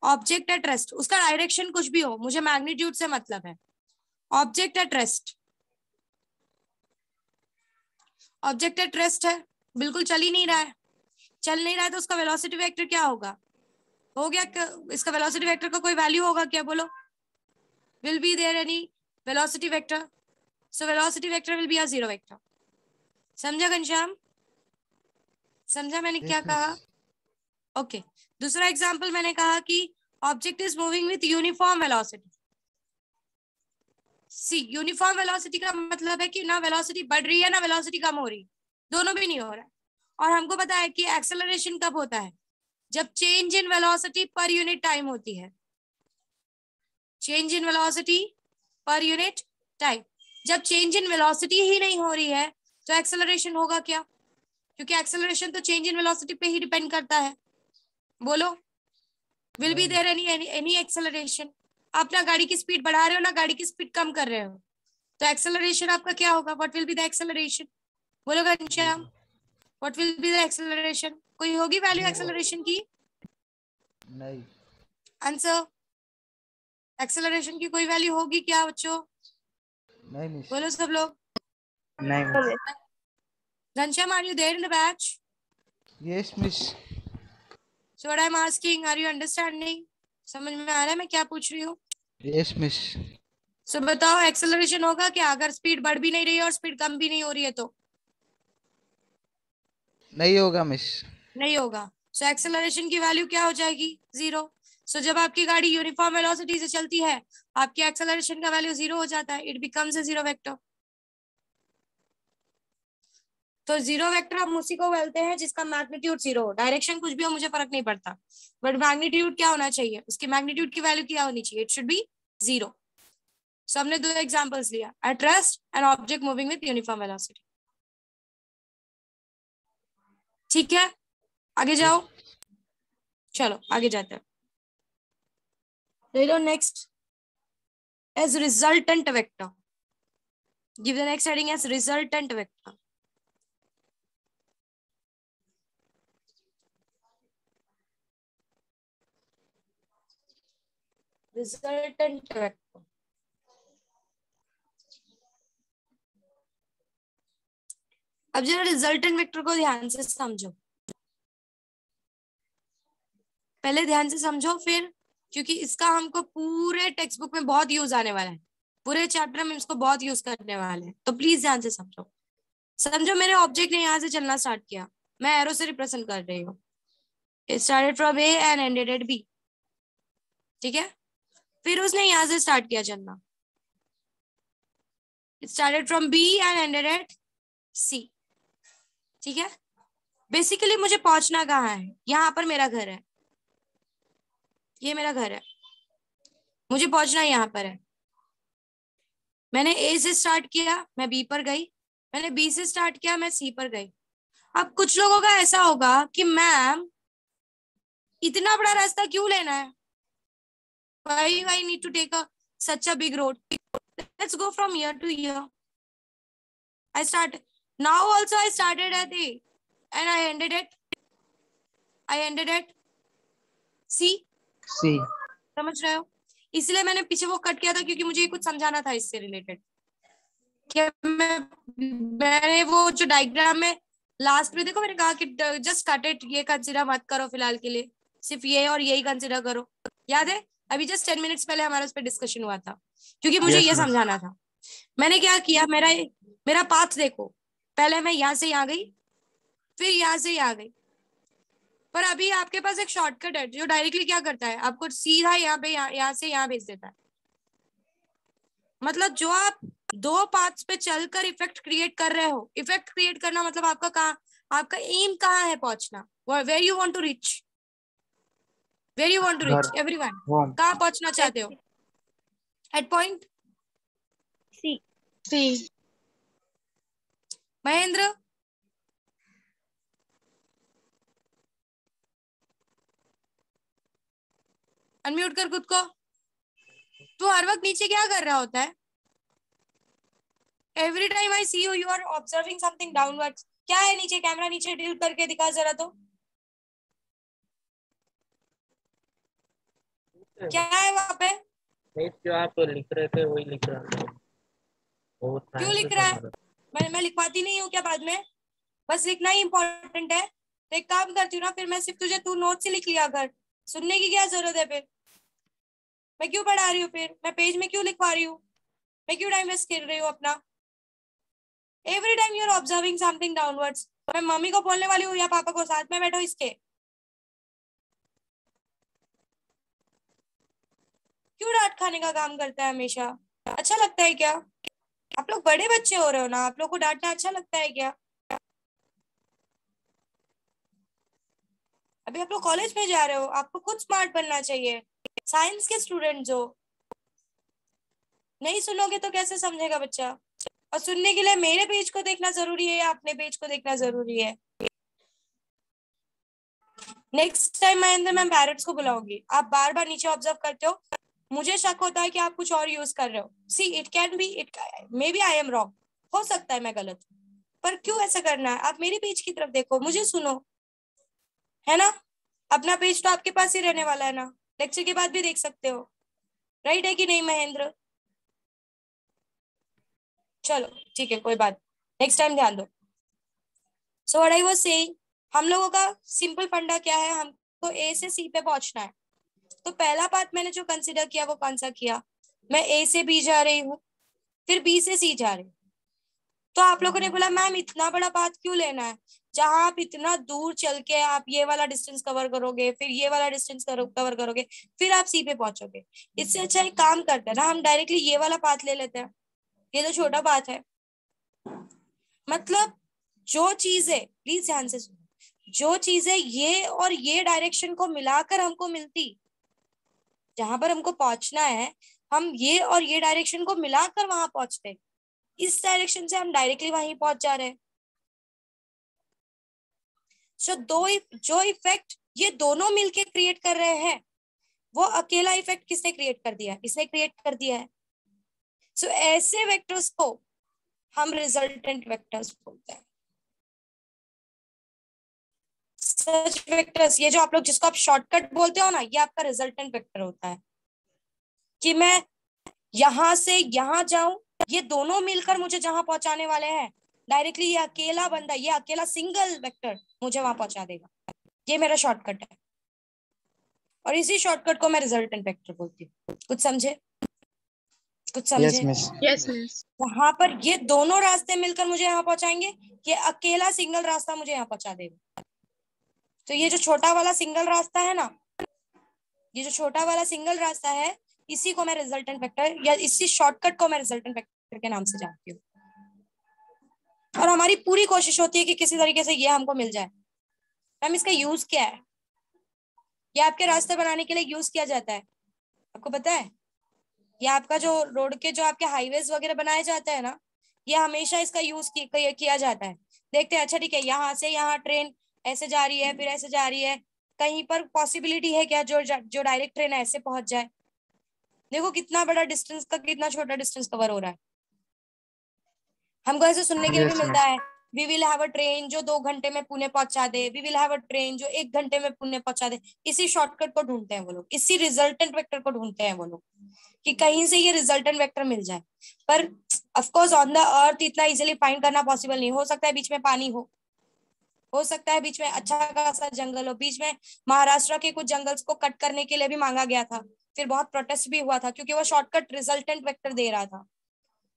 object at rest, उसका डायरेक्शन कुछ भी हो, मुझे मैग्नीट्यूड से मतलब है. Object at rest, object at rest है, बिल्कुल चल ही नहीं रहा है. चल नहीं रहा है तो उसका वेलोसिटी वेक्टर क्या होगा? हो गया, इसका वेलोसिटी वेक्टर का कोई वैल्यू होगा क्या? बोलो. Will be there any velocity vector? So velocity vector will be a zero vector. समझा घनश्याम? समझा मैंने क्या कहा? ओके. दूसरा एग्जांपल मैंने कहा कि object is moving with uniform velocity. See, uniform velocity का मतलब है कि ना वेलोसिटी बढ़ रही है ना वेलोसिटी कम हो रही, दोनों भी नहीं हो रहा है. और हमको पता है कि एक्सेलरेशन कब होता है? जब change in velocity per unit time होती है. Change in velocity per unit time. जब चेंज इन वेलोसिटी ही नहीं हो रही है तो एक्सेलरेशन होगा क्या? क्योंकि एक्सेलरेशन तो चेंज इन वेलोसिटी पे ही डिपेंड करता है. बोलो. Will be there any acceleration? आप ना गाड़ी की स्पीड बढ़ा रहे हो ना गाड़ी की स्पीड कम कर रहे हो, तो एक्सेलरेशन आपका क्या होगा? What will be the acceleration? बोलो Ghanshyam, what will be the acceleration? कोई होगी वैल्यू एक्सेलरेशन की? नहीं. आंसर. एक्सेलरेशन की कोई वैल्यू होगी क्या बच्चों? नहीं मिस. बोलो सब लोग. नहीं miss. Ghanshyam, are you there in the batch? Yes miss. So what I'm asking, are you understanding? समझ में आ रहा है मैं क्या पूछ रही हूँ? Yes miss. So बताओ एक्सेलरेशन होगा क्या अगर स्पीड बढ़ भी नहीं रही है और स्पीड कम भी नहीं हो रही है तो? नहीं होगा मिस. नहीं होगा. सो एक्सेलरेशन की वैल्यू क्या हो जाएगी? जीरो. सो जब आपकी गाड़ी यूनिफॉर्म वेलोसिटी से चलती है आपकी एक्सेलरेशन का वैल्यू जीरो हो जाता है. It becomes a zero vector. तो जीरो वेक्टर हम उसी को बोलते हैं जिसका मैग्नीट्यूड जीरो हो। डायरेक्शन कुछ भी हो मुझे फर्क नहीं पड़ता, बट मैग्नीट्यूड क्या होना चाहिए, उसकी मैग्नीट्यूड की वैल्यू क्या होनी चाहिए, इट शुड बी जीरो। सो हमने दो एग्जांपल्स लिया, at rest and object moving with uniform velocity. ठीक है, आगे जाओ, चलो आगे जाते हैं। Next as resultant vector. Give the next heading as resultant vector. Resultant vector. अब जरा रिजल्टेंट वेक्टर को ध्यान से समझो, पहले ध्यान से समझो फिर, क्योंकि इसका हमको पूरे टेक्स्ट बुक में बहुत यूज आने वाला है, पूरे चैप्टर में इसको बहुत यूज करने वाले हैं, तो प्लीज ध्यान से समझो। समझो मेरे ऑब्जेक्ट ने यहाँ से चलना स्टार्ट किया, मैं एरो से रिप्रेजेंट कर रही हूँ, it started from A and ended at B, ठीक है। फिर उसने यहाँ से स्टार्ट किया चलना, it started from B and ended at C, ठीक है। बेसिकली मुझे पहुंचना कहाँ है, यहाँ पर मेरा घर है, ये मेरा घर है, मुझे पहुंचना यहाँ पर है। मैंने ए से स्टार्ट किया, मैं बी पर गई, मैंने बी से स्टार्ट किया, मैं सी पर गई। अब कुछ लोगों का ऐसा होगा कि मैम इतना बड़ा रास्ता क्यों लेना है, why I need to take such a big road, let's go from here to here. I started at A and I ended at C. समझ रहे हो, इसलिए मैंने पीछे वो कट किया था क्योंकि मुझे कुछ समझाना था इससे रिलेटेड। मैंने वो जो डायग्राम में लास्ट में देखो, मैंने कहा कि जस्ट कट इट, ये कंसिडर मत करो फिलहाल के लिए, सिर्फ ये और यही कंसिडर करो। याद है, अभी जस्ट 10 मिनट्स पहले हमारा उस पर डिस्कशन हुआ था, क्योंकि मुझे ये समझाना था। मैंने क्या किया, मेरा पाथ देखो, पहले मैं यहाँ से यहाँ गई, फिर यहाँ से यहाँ गई, पर अभी आपके पास एक शॉर्टकट है जो डायरेक्टली क्या करता है, आपको सीधा यहाँ पे यहाँ से यहाँ भेज देता है। मतलब जो आप दो पाथ्स पे चलकर इफेक्ट क्रिएट कर रहे हो, इफेक्ट क्रिएट करना मतलब आपका एम कहाँ है पहुंचना, where you want to reach, everyone कहाँ पहुंचना चाहते हो, at point C. Mahendra unmute कर खुद को। तू हर वक्त नीचे क्या कर रहा होता है, every time I see you, you are observing something downwards. क्या है नीचे, कैमरा नीचे टिल्ट करके दिखा जरा तो, क्या है वहां पे, जो आप लिख रहे थे वही लिख रहा था। क्यों लिख रहा है, मैं लिखवाती नहीं हूँ क्या बाद में, बस लिखना ही इम्पोर्टेंट है। तो एक काम करती हूँ ना, फिर मैं सिर्फ तू नोट से लिख लिया कर, सुनने की क्या जरूरत है, फिर मैं क्यों पढ़ा रही हूँ, फिर मैं पेज में क्यों लिखवा रही हूँ, मैं क्यों टाइम वेस्ट कर रही हूँ अपना। Every time you are observing something downwards. मैं मम्मी को बोलने वाली हूँ या पापा को, साथ में बैठो इसके, क्यों डांट खाने का काम करता है हमेशा, अच्छा लगता है क्या? आप लोग बड़े बच्चे हो रहे हो ना, आप लोग को डांटना अच्छा लगता है क्या? अभी आप लोग कॉलेज में जा रहे हो, आपको खुद स्मार्ट बनना चाहिए, साइंस के स्टूडेंट्स हो, नहीं सुनोगे तो कैसे समझेगा बच्चा। और सुनने के लिए मेरे पेज को देखना जरूरी है या अपने पेज को देखना जरूरी है। नेक्स्ट टाइम मैं पेरेंट्स को बुलाऊंगी, आप बार बार नीचे ऑब्जर्व करते हो, मुझे शक होता है कि आप कुछ और यूज कर रहे हो। See it can be, it may be I am wrong, हो सकता है मैं गलत हूँ, पर क्यों ऐसा करना है? आप मेरे पेज की तरफ देखो, मुझे सुनो, है ना। अपना पेज तो आपके पास ही रहने वाला है ना, लेक्चर के बाद भी देख सकते हो, राइट है कि नहीं महेंद्र? चलो ठीक है, कोई बात, नेक्स्ट टाइम ध्यान दो। So what I was saying, हम लोगों का सिंपल फंडा क्या है, हमको ए से सी पे पहुंचना है। तो पहला पार्ट मैंने जो कंसिडर किया वो कौन सा किया, मैं ए से बी जा रही हूँ, फिर बी से सी जा रही हूँ। तो आप लोगों ने बोला मैम इतना बड़ा पाथ क्यों लेना है, जहां आप इतना दूर चल के आप ये वाला डिस्टेंस कवर करोगे, फिर ये वाला डिस्टेंस कवर करोगे, फिर आप सी पे पहुंचोगे। इससे अच्छा एक काम करते हैं ना, हम डायरेक्टली ये वाला पाथ ले लेते हैं, ये तो छोटा पाथ है। मतलब जो चीजें, प्लीज ध्यान से सुनो, जो चीजें ये और ये डायरेक्शन को मिलाकर हमको मिलती, जहां पर हमको पहुंचना है, हम ये और ये डायरेक्शन को मिलाकर वहां पहुंचते, इस डायरेक्शन से हम डायरेक्टली वहीं पहुंच जा रहे हैं। सो जो इफेक्ट ये दोनों मिलके क्रिएट कर रहे हैं, वो अकेला इफेक्ट किसने क्रिएट कर दिया है? इसने क्रिएट कर दिया है। सो ऐसे वेक्टर्स को हम रिजल्टेंट वेक्टर्स बोलते हैं। सच वेक्टर्स, ये जो आप लोग जिसको आप शॉर्टकट बोलते हो ना, ये आपका रिजल्टेंट वेक्टर होता है। कि मैं यहां से यहां जाऊं, ये दोनों मिलकर मुझे जहां पहुंचाने वाले हैं, डायरेक्टली ये अकेला बंदा, ये अकेला सिंगल वेक्टर मुझे वहां पहुंचा देगा। ये मेरा शॉर्टकट है, और इसी शॉर्टकट को मैं रिजल्टेंट वेक्टर बोलती हूँ। कुछ समझे? कुछ समझे? Yes, miss. Yes miss. वहां पर ये दोनों रास्ते मिलकर मुझे यहाँ पहुंचाएंगे, ये अकेला सिंगल रास्ता मुझे यहाँ पहुंचा देगा। तो ये जो छोटा वाला सिंगल रास्ता है ना, ये जो छोटा वाला सिंगल रास्ता है, इसी को मैं रिजल्टेंट वेक्टर या इसी शॉर्टकट को मैं रिजल्टेंट वेक्टर के नाम से जानती हूँ। और हमारी पूरी कोशिश होती है कि किसी तरीके से ये हमको मिल जाए। मैम इसका यूज क्या है? ये आपके रास्ते बनाने के लिए यूज किया जाता है, आपको पता है? ये आपका जो रोड के जो आपके हाईवेज वगैरह बनाए जाते हैं ना, ये हमेशा इसका यूज किया जाता है। देखते हैं, अच्छा ठीक है, यहाँ से यहाँ ट्रेन ऐसे जा रही है, फिर ऐसे जा रही है, कहीं पर पॉसिबिलिटी है क्या जो डायरेक्ट ट्रेन ऐसे पहुंच जाए? देखो कितना बड़ा डिस्टेंस का कितना छोटा डिस्टेंस कवर हो रहा है। हमको ऐसे सुनने के लिए भी मिलता है, we will have a train जो 2 घंटे में पुणे पहुंचा दे, we will have a train जो 1 घंटे में पुणे पहुंचा दे। इसी शॉर्टकट को ढूंढते हैं वो लोग, इसी रिजल्टेंट वेक्टर को ढूंढते हैं वो लोग, कि कहीं से ये रिजल्टेंट वेक्टर मिल जाए। पर of course on the earth इतना इजीली फाइंड करना पॉसिबल नहीं। हो सकता है बीच में पानी हो सकता है बीच में अच्छा खासा जंगल हो। बीच में महाराष्ट्र के कुछ जंगल्स को कट करने के लिए भी मांगा गया था, फिर बहुत प्रोटेस्ट भी हुआ था, क्योंकि वो शॉर्टकट रिजल्टेंट वेक्टर दे रहा था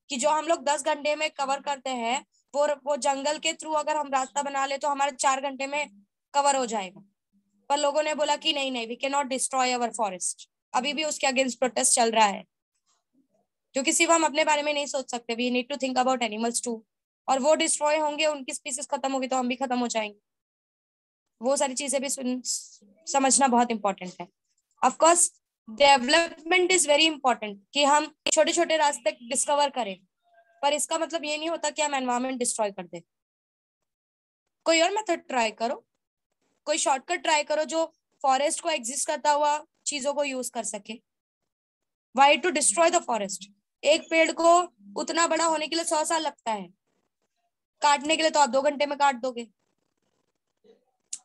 कि जो हम लोग 10 घंटे में कवर करते हैं, वो जंगल के थ्रू अगर हम रास्ता बना ले तो हमारे 4 घंटे में कवर हो जाएगा। पर लोगों ने बोला कि नहीं, we can not destroy our forest. अभी भी उसके अगेंस्ट प्रोटेस्ट चल रहा है, क्योंकि सिर्फ हम अपने बारे में नहीं सोच सकते, we need to think about animals too. और वो डिस्ट्रॉय होंगे, उनकी स्पीसीज खत्म होगी तो हम भी खत्म हो जाएंगे। वो सारी चीजें भी समझना बहुत इंपॉर्टेंट है। Of course development is very important, कि हम छोटे छोटे रास्ते डिस्कवर करें, पर इसका मतलब ये नहीं होता कि हम एनवायरमेंट डिस्ट्रॉय कर दे। कोई और मेथड ट्राई करो, कोई शॉर्टकट ट्राई करो जो फॉरेस्ट को एग्जिस्ट करता हुआ चीजों को यूज कर सके। Why to destroy the forest? एक पेड़ को उतना बड़ा होने के लिए 100 साल लगता है, काटने के लिए तो आप 2 घंटे में काट दोगे।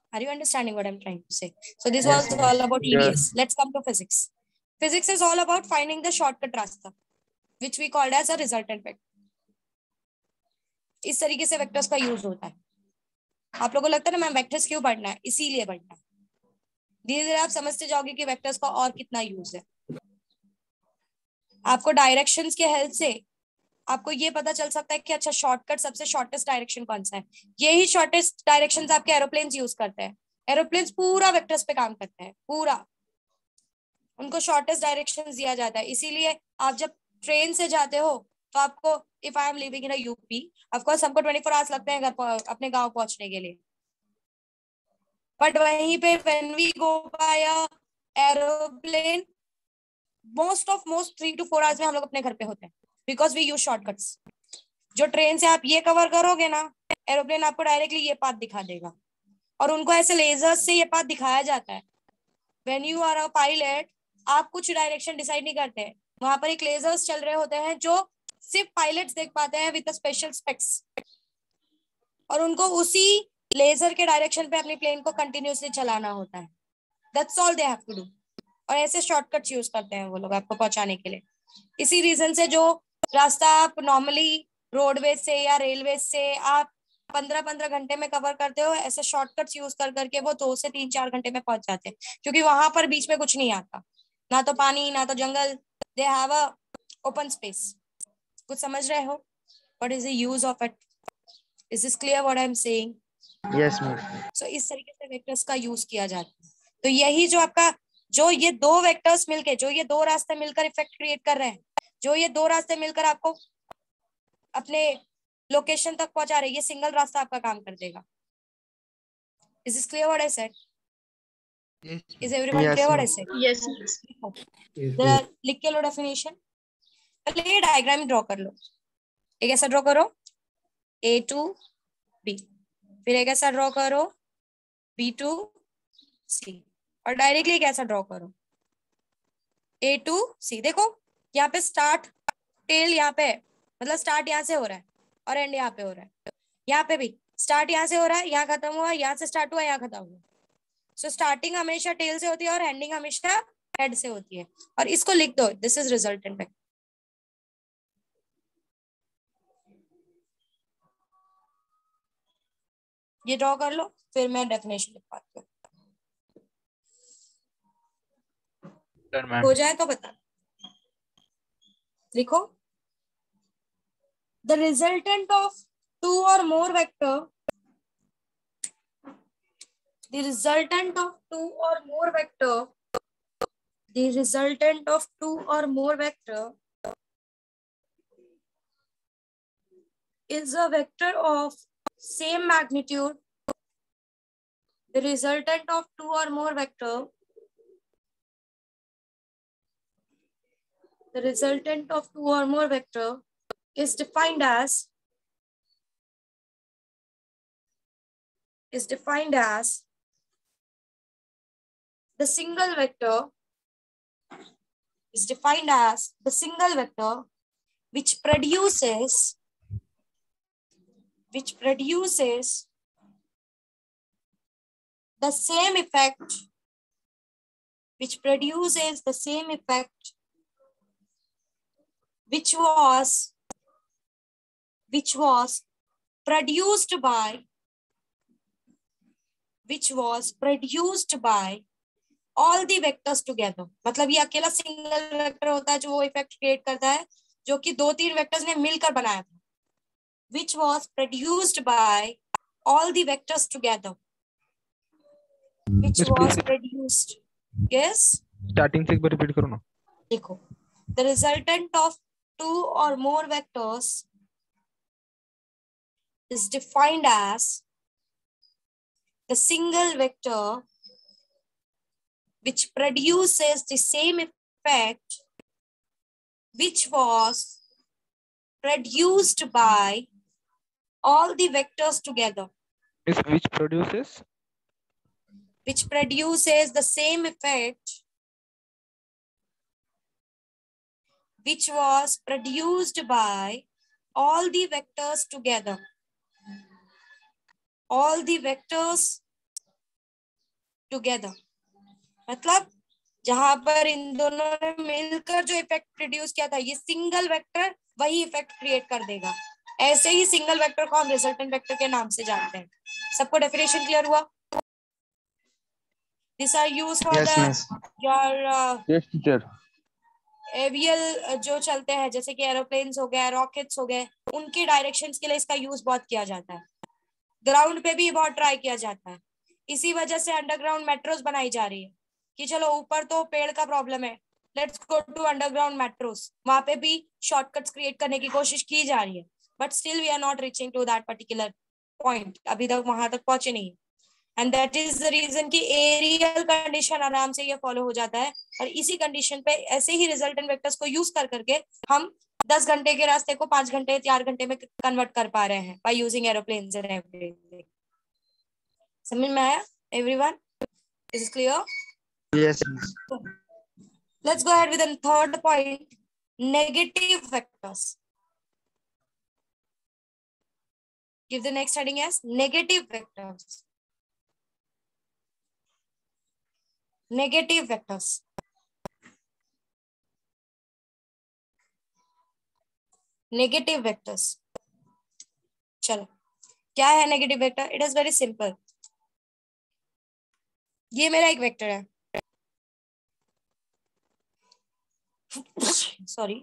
Are you understanding what I'm trying to say? So this was all about EVS. Let's come to physics. Physics is all about finding the shortcut रास्ता, which we called as a resultant vector. इस तरीके से vectors का use होता है। आप लोगों को लगता है ना मैम वेक्टर्स क्यों पढ़ना है? इसीलिए पढ़ना है। धीरे धीरे आप समझते जाओगे कि वेक्टर्स का और कितना यूज है। आपको डायरेक्शंस के हेल्प से आपको ये पता चल सकता है कि अच्छा शॉर्टकट सबसे शॉर्टेस्ट डायरेक्शन कौन सा है। यही शॉर्टेस्ट डायरेक्शंस आपके एरोप्लेन्स यूज करते हैं। एरोप्लेन्स पूरा वेक्टर्स पे काम करते हैं, पूरा। उनको शॉर्टेस्ट डायरेक्शंस दिया जाता है। इसीलिए आप जब ट्रेन से जाते हो तो आपको, if I am living in UP, of course हमको 24 आवर्स लगते हैं घर अपने गांव पहुंचने के लिए। बट वहीं पे when we go by aeroplane, most 3 to 4 hours में हम लोग अपने घर पे होते हैं, बिकॉज वी यूज शॉर्टकट्स। जो ट्रेन से आप ये कवर करोगे ना, एरोप्लेन आपको डायरेक्टली ये पाथ दिखा देगा, और उनको ऐसे लेजर्स से ये पाथ दिखाया जाता है। When you are a pilot, आप कुछ डायरेक्शन डिसाइड नहीं करते, वहां पर एक लेजर्स चल रहे होते हैं जो सिर्फ पायलट्स देख पाते हैं विद स्पेशल स्पेक्स, और उनको उसी लेजर के डायरेक्शन पे अपनी प्लेन को कंटिन्यूअसली चलाना होता है। That's all they have to do. और ऐसे शॉर्टकट्स यूज करते हैं वो लोग आपको पहुंचाने के लिए। इसी रीजन से जो रास्ता आप नॉर्मली रोडवेज से या रेलवे से आप 15-15 घंटे में कवर करते हो, ऐसे शॉर्टकट्स यूज कर करके वो 2 से 3-4 घंटे में पहुंच जाते हैं, क्योंकि वहां पर बीच में कुछ नहीं आता, ना तो पानी ना तो जंगल, they have a open space. कुछ समझ रहे हो? What is the use of it? Is this clear what I am saying? Yes, miss. So इस तरीके से वेक्टर्स का यूज किया जाता है। तो यही जो आपका, जो ये 2 वेक्टर्स मिलके, जो ये 2 रास्ते मिलकर इफेक्ट क्रिएट कर रहे हैं, जो ये 2 रास्ते मिलकर आपको अपने लोकेशन तक पहुंचा रहे, ये सिंगल रास्ता आपका काम कर देगा। Is this clear what I said? Is everyone Yes, clear what I miss. Said? Yes, miss. जरा लिख के लो डेफिनेशन। पहले ये डायग्राम ड्रॉ कर लो। एक ऐसा ड्रॉ करो A to B, फिर एक ऐसा ड्रॉ करो B to C, और डायरेक्टली एक ऐसा ड्रॉ करो A to C। देखो यहाँ पे स्टार्ट टेल यहाँ पे है, मतलब स्टार्ट यहाँ से हो रहा है और एंड यहाँ पे हो रहा है। यहाँ पे भी स्टार्ट यहाँ से हो रहा है, यहाँ खत्म हुआ, यहाँ से स्टार्ट हुआ, यहाँ खत्म हुआ। सो स्टार्टिंग हमेशा टेल से होती है और एंडिंग हमेशा हेड से होती है। और इसको लिख दो, दिस इज रिजल्टेंट वेक्टर। ये ड्रॉ कर लो, फिर मैं डेफिनेशन लिख पाती हूँ। हो जाए तो बता, लिखो। द रिजल्टेंट ऑफ टू और मोर vector, the resultant of two or more vector, the resultant of two or more vector is a vector of same magnitude. The resultant of two or more vector, the resultant of two or more vector is defined as the single vector, is defined as the single vector which produces the same effect, which produces the same effect which was produced by all the vectors together। मतलब ये अकेला single vector होता है जो वो effect create करता है जो कि दो तीन वेक्टर्स ने मिलकर बनाया था। which was produced by all the vectors together, which was produced, yes, starting से एक बार रिपीट करो ना। देखो, the resultant of two or more vectors is defined as the single vector which produces the same effect which was produced by all the vectors together, which produces the same effect which was produced by all the vectors together, all the vectors together। मतलब जहां पर इन दोनों ने मिलकर जो effect produce किया था, ये सिंगल वेक्टर वही इफेक्ट क्रिएट कर देगा। ऐसे ही सिंगल वेक्टर को हम रिजल्टेंट वेक्टर के नाम से जानते हैं। सबको डेफिनेशन क्लियर हुआ? This are used for Yes, miss. Your yes teacher. एवियल जो चलते हैं, जैसे कि एरोप्लेन्स हो गए, रॉकेट्स हो गए, उनके डायरेक्शंस के लिए इसका यूज बहुत किया जाता है। ग्राउंड पे भी बहुत ट्राई किया जाता है। इसी वजह से अंडरग्राउंड मेट्रोस बनाई जा रही है कि चलो ऊपर तो पेड़ का प्रॉब्लम है, let's go to underground metros. वहां पे भी शॉर्टकट्स क्रिएट करने की कोशिश की जा रही है, but still we are not reaching to that particular point. अभी तक वहां तक पहुंचे नहीं। And that is the reason कि एरियल कंडीशन आराम से ये फॉलो हो जाता है। और इसी कंडीशन पे ऐसे ही रिजल्टेंट वेक्टर्स को यूज कर करके हम 10 घंटे के रास्ते को 5 घंटे 4 घंटे में कन्वर्ट कर पा रहे हैं by using aeroplanes and everything. समझ में आया everyone? Is it clear? Yes, miss. Let's go ahead with the third point, negative vectors. Give the next heading as negative vectors. Negative vectors. Negative vectors. चलो, क्या है negative vector? It is very simple. ये मेरा एक vector है, sorry,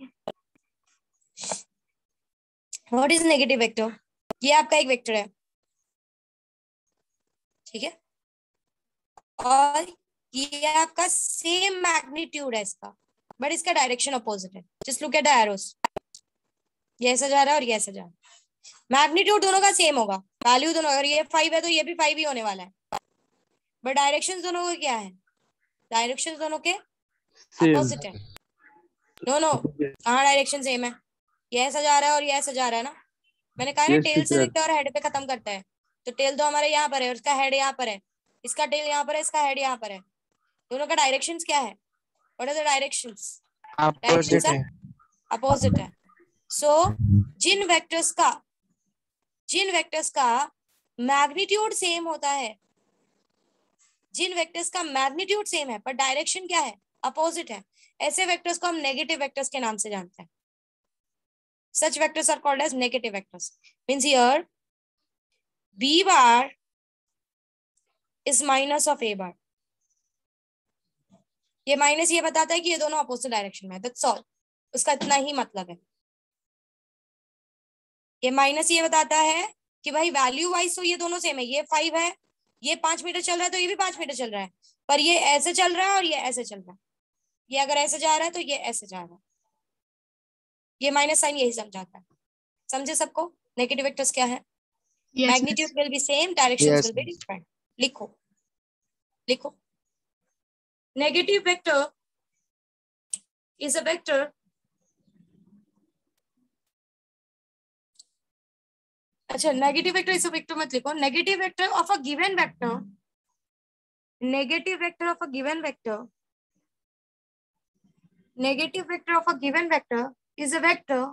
what is negative vector? ये आपका एक वेक्टर है, ठीक है, और ये आपका सेम मैग्नीट्यूड है इसका, बट इसका डायरेक्शन अपोजिट है। Just look at the arrows, ये ऐसा जा रहा है और ये ऐसा जा रहा है। मैग्नीट्यूड दोनों का सेम होगा, वैल्यू दोनों, अगर ये 5 है तो ये भी 5 ही होने वाला है, बट डायरेक्शन दोनों का क्या है, डायरेक्शन दोनों के अपोजिट है। दोनों कहाँ डायरेक्शन सेम है, ये ऐसा जा रहा है और ये ऐसा जा रहा है ना, मैंने कहा ना Yes, टेल से teacher. दिखता है और हेड पे खत्म करता है, तो टेल तो हमारे यहाँ पर है और उसका हेड यहाँ पर है, इसका टेल यहाँ पर है, इसका हेड यहाँ पर है, दोनों का डायरेक्शंस क्या है, what are the directions, directions Opposite है. अपोजिट है। सो जिन वेक्टर्स का मैग्नीट्यूड सेम होता है, जिन वेक्टर्स का मैग्नीट्यूड सेम है पर डायरेक्शन क्या है, अपोजिट है, ऐसे वेक्टर्स को हम नेगेटिव वेक्टर्स के नाम से जानते हैं। Such vectors are called as negative vectors. Means here B bar is minus of A bar. ये माइनस ये बताता है कि ये दोनों अपोजिट डायरेक्शन में है, that's all. उसका इतना ही मतलब है। ये माइनस ये बताता है कि भाई वैल्यू वाइज तो ये दोनों सेम है, ये 5 है, ये 5 मीटर चल रहा है तो ये भी 5 मीटर चल रहा है, पर ये ऐसे चल रहा है और ये ऐसे चल रहा है, ये अगर ऐसे जा रहा है तो ये ऐसे जा रहा है, ये माइनस साइन यही समझाता है। समझे सबको नेगेटिव वेक्टर्स क्या है, magnitude will be same, directions will be different. लिखो negative vector is a vector अच्छा negative vector is a vector मत लिखो, negative vector of a given vector, negative vector of a given vector, negative vector of a given vector is a vector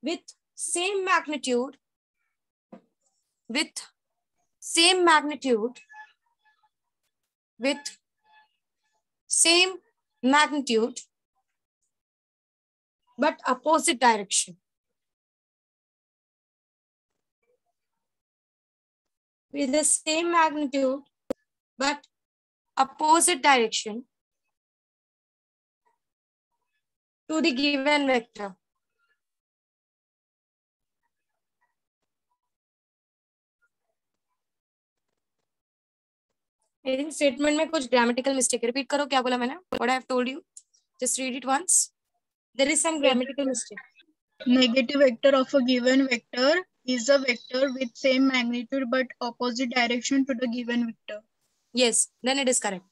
with same magnitude but opposite direction, with the same magnitude but opposite direction to the given vector. I think statement में कुछ grammatical mistake है, repeat करो क्या बोला मैंने, what I have told you, just read it once. There is some grammatical mistake. Negative vector of a given vector is a vector with same magnitude but opposite direction to the given vector. Yes, then it is correct.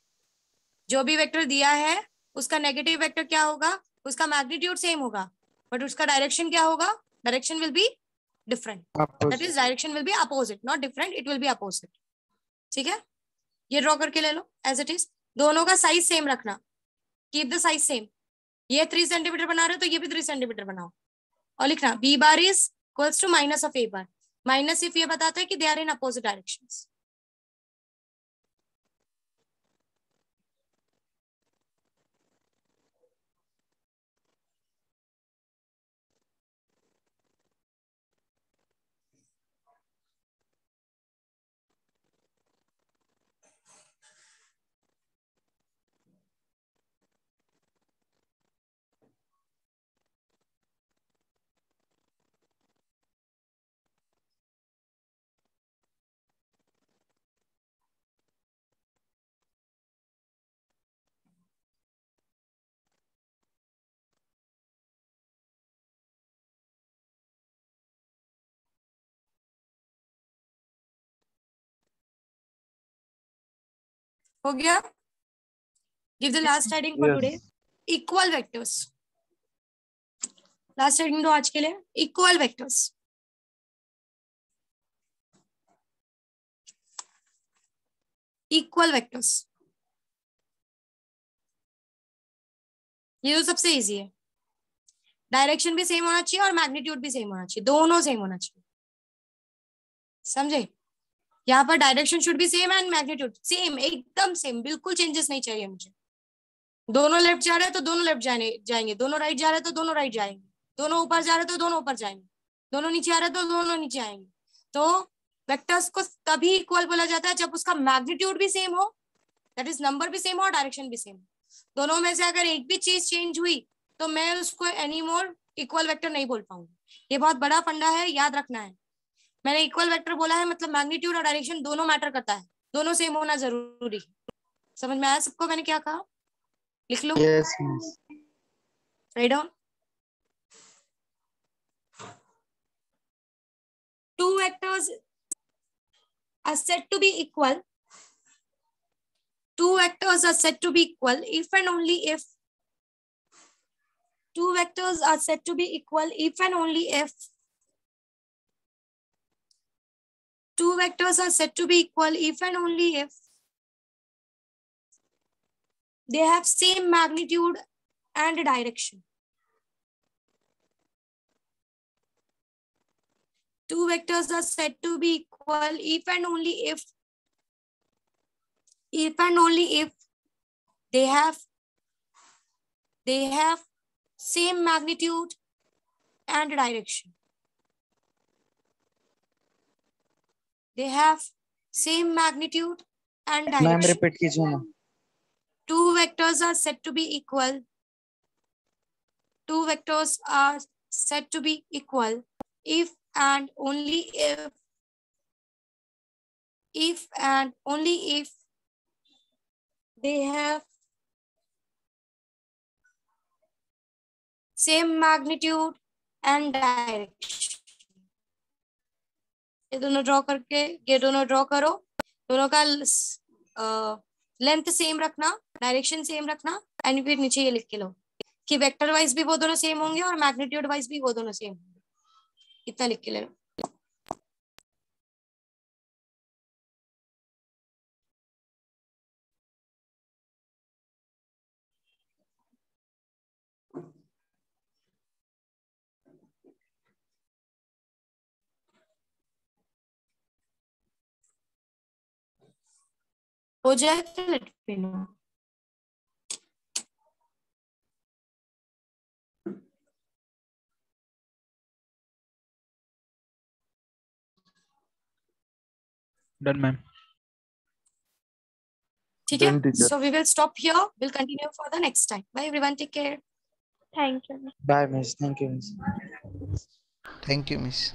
जो भी vector दिया है उसका negative vector क्या होगा, उसका magnitude same होगा but उसका डायरेक्शन क्या होगा, direction will be different, that is direction will be opposite, not different, it will be opposite. ठीक है, ये ड्रॉ करके ले लो एज इट इज, दोनों का साइज सेम रखना, कीप द साइज सेम, ये 3 सेंटीमीटर बना रहे हो तो ये भी 3 सेंटीमीटर बनाओ, और लिखना B bar is equals to minus of A bar, minus सिर्फ ये बताता है कि they are in opposite directions. हो गया, give the last heading for today, equal vectors, last heading दो आज के लिए, इक्वल वेक्टर्स। इक्वल वेक्टर्स ये तो सबसे इजी है, डायरेक्शन भी सेम होना चाहिए और मैग्नीट्यूड भी सेम होना चाहिए, दोनों सेम होना चाहिए, समझे, यहाँ पर direction should be same and magnitude same, एकदम सेम, बिल्कुल चेंजेस नहीं चाहिए मुझे। दोनों लेफ्ट जा रहे हैं तो दोनों लेफ्ट जाएंगे, दोनों राइट जा रहे हैं तो दोनों राइट जाएंगे, दोनों ऊपर जा रहे हैं तो दोनों ऊपर जाएंगे, दोनों नीचे आ रहे हैं तो दोनों नीचे आएंगे। तो वेक्टर्स को तभी इक्वल बोला जाता है जब उसका मैग्नीट्यूड भी सेम हो, दैट इज नंबर भी सेम हो और डायरेक्शन भी सेम। दोनों में से अगर एक भी चीज चेंज हुई तो मैं उसको एनी मोर इक्वल वेक्टर नहीं बोल पाऊंगी, ये बहुत बड़ा फंडा है, याद रखना है। मैंने इक्वल वेक्टर बोला है मतलब मैग्नीट्यूड और डायरेक्शन दोनों मैटर करता है, दोनों सेम होना जरूरी है। समझ में आया सबको मैंने क्या कहा? लिख लो, Yes, miss. Write down. Two vectors are said to be equal. Two vectors are said to be equal if and only if. Two vectors are said to be equal if and only if. Two vectors are said to be equal if and only if they have same magnitude and direction. Two vectors are said to be equal if and only if they have same magnitude and direction. They have same magnitude and Ma'am, direction. repeat कीजिए ना. Two vectors are said to be equal. Two vectors are said to be equal if and only if and only if they have same magnitude and direction. ये दोनों draw करके ये दोनों draw करो, दोनों का लेंथ सेम रखना, direction same रखना एंड फिर नीचे ये लिख के लो कि वेक्टर वाइज भी वो दोनों सेम होंगे और मैग्नीट्यूड वाइज भी वो दोनों सेम होंगे. इतना लिख के ले लो. हो जाए तो let me know. Done, ma'am. ठीक है? Done, teacher. So we will stop here. We'll continue for the next time. Bye everyone. Take care. Thank you. Bye, miss. Thank you, miss. Thank you, miss.